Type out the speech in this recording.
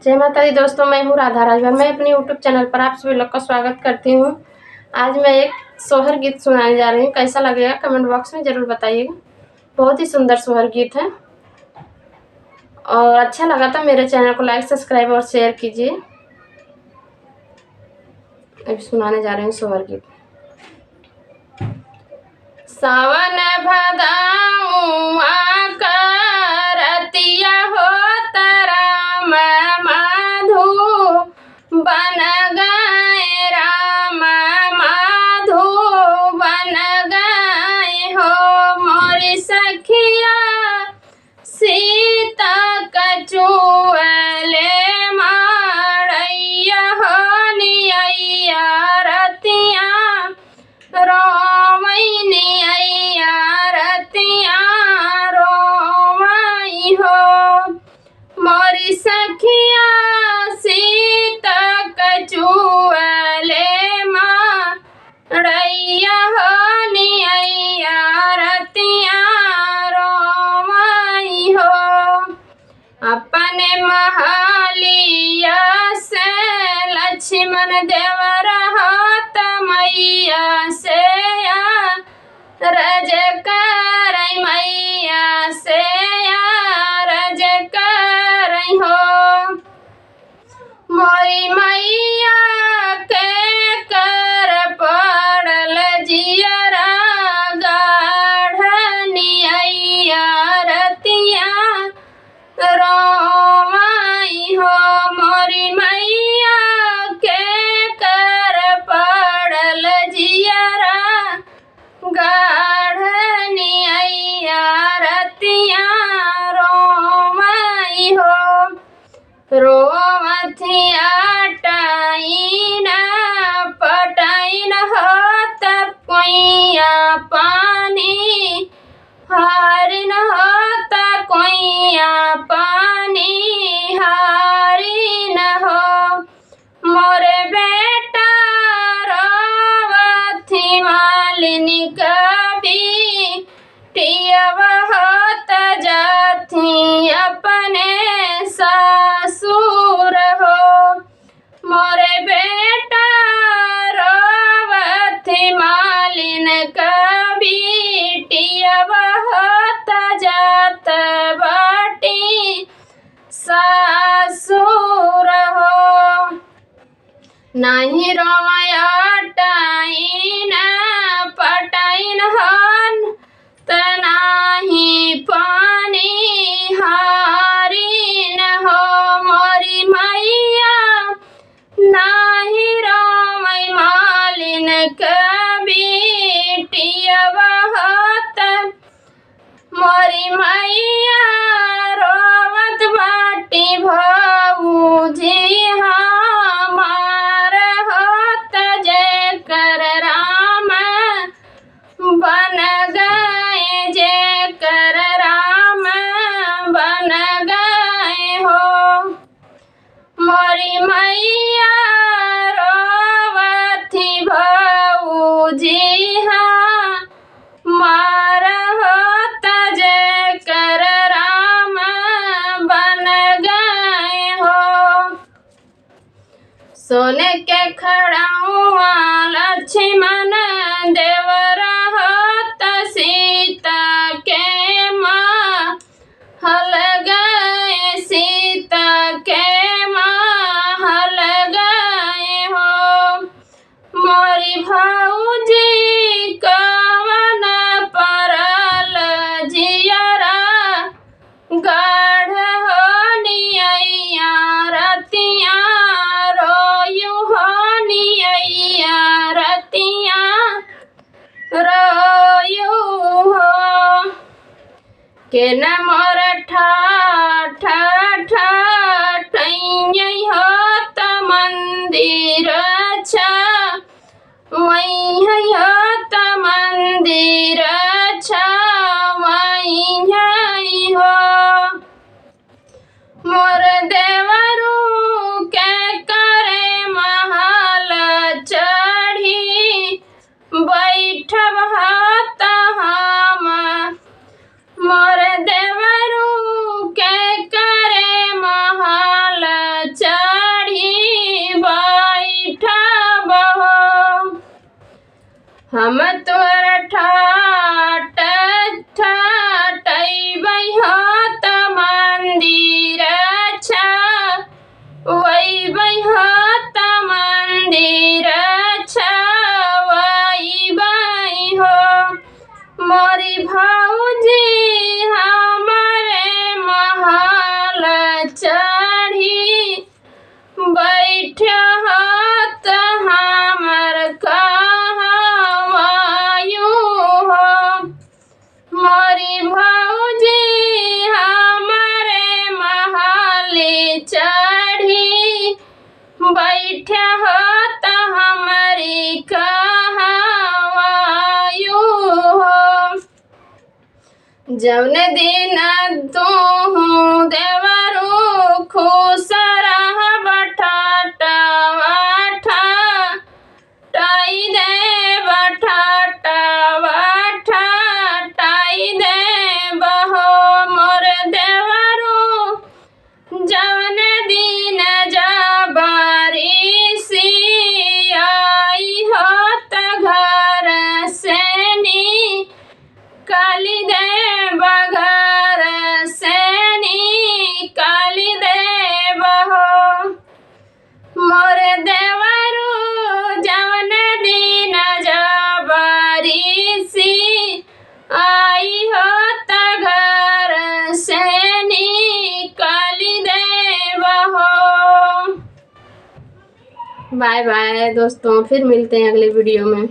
जय माता दी दोस्तों, मैं हूँ राधा राजभर। मैं अपने यूट्यूब चैनल पर आप सभी लोग का स्वागत करती हूँ। आज मैं एक सोहर गीत सुनाने जा रही हूँ। कैसा लगेगा कमेंट बॉक्स में ज़रूर बताइएगा। बहुत ही सुंदर सोहर गीत है और अच्छा लगा तो मेरे चैनल को लाइक, सब्सक्राइब और शेयर कीजिए। अभी सुनाने जा रही हूँ सोहर गीत। सावन भदाऊँ करतिया हो राम माधु बन गए, राम माधु बन गए हो। मोरी सखिया सीता कचुअले मारैया हो नियैया रतिया रोमैनी अय्या रतिया रोमई हो। मोरी सखिया सीता कचुअले मारैया हो नियैया रतिया रोमई हो। अपने महलिया से लक्ष्मण देवर होत मैया से रज कर मैया से रज कर हो। मोरी मैया के कर पड़ल जियरा गाढ़निया रतिया रोमई हो। मोरी मैया के कर पड़ल जियरा गाढ़निया रतिया रोमई हो। रोमथिया टाइन पटाइन हो तब कुइया पानी हारिन होता कुइया पानी हारिन हो। मोरे बेटा रोवथी मालिनी कभी टियव होत जाथी अपने ससुर हो। मोरे बेटा रोवथी मालिन कभी टियव होत जात बाटी ससुर हो। नहीं रोमया टाइन पटाइन हन त नाही पानी हारिन हो। मोरी मैया नाही रोमई मालिन कभी टियव होत। मोरी मैया रोवत बाटी भौजी हमार होत जय कर राम बन गए, जय कर राम बन गए हो। मोरी मैया रोवथी भौजी हमार होत जय कर राम बन गए हो। सोने के खड़ाउआ लक्ष्मण देवर होत सीता के माँ हल गए, सीता के माँ हल गए हो। मोरी भौजी कवन परल जियरा गाढ़ हो नियैया रतिया रोयु हो नियैया रतिया रोयु हो। के न मोर ठाठ ठाठ हो त मंदिर अच्छा वही हो त मंदिर अच्छा वही हो। मोर देवरू के करे महल चढ़ी बैठब होत हम। मोर देवरू के करे हम तोर ठाट ठाटैबै हो त मंदिर छवैबै हो त मंदिर छवैबै हो। मोरी भौजी हमारे महल चढ़ी बैठा हो त हमर कहवायु हो। मोरी भौजी हमारे महल चढ़ी बैठा हो त हमारी कहवायु हो। जौन दिन तू देवरू खुश रह बठाटवा ठाटै दे बठाटवा ठाटै दे बहो। मोर देवरू जौन दिन जबरी सियाई हो त घर से निकाली दे बघर से निकाली दे बहो। मोर देवरू जौन दिन जबरी सियाई हो त घर से निकाली दे बहो। बाय बाय दोस्तों, फिर मिलते हैं अगले वीडियो में।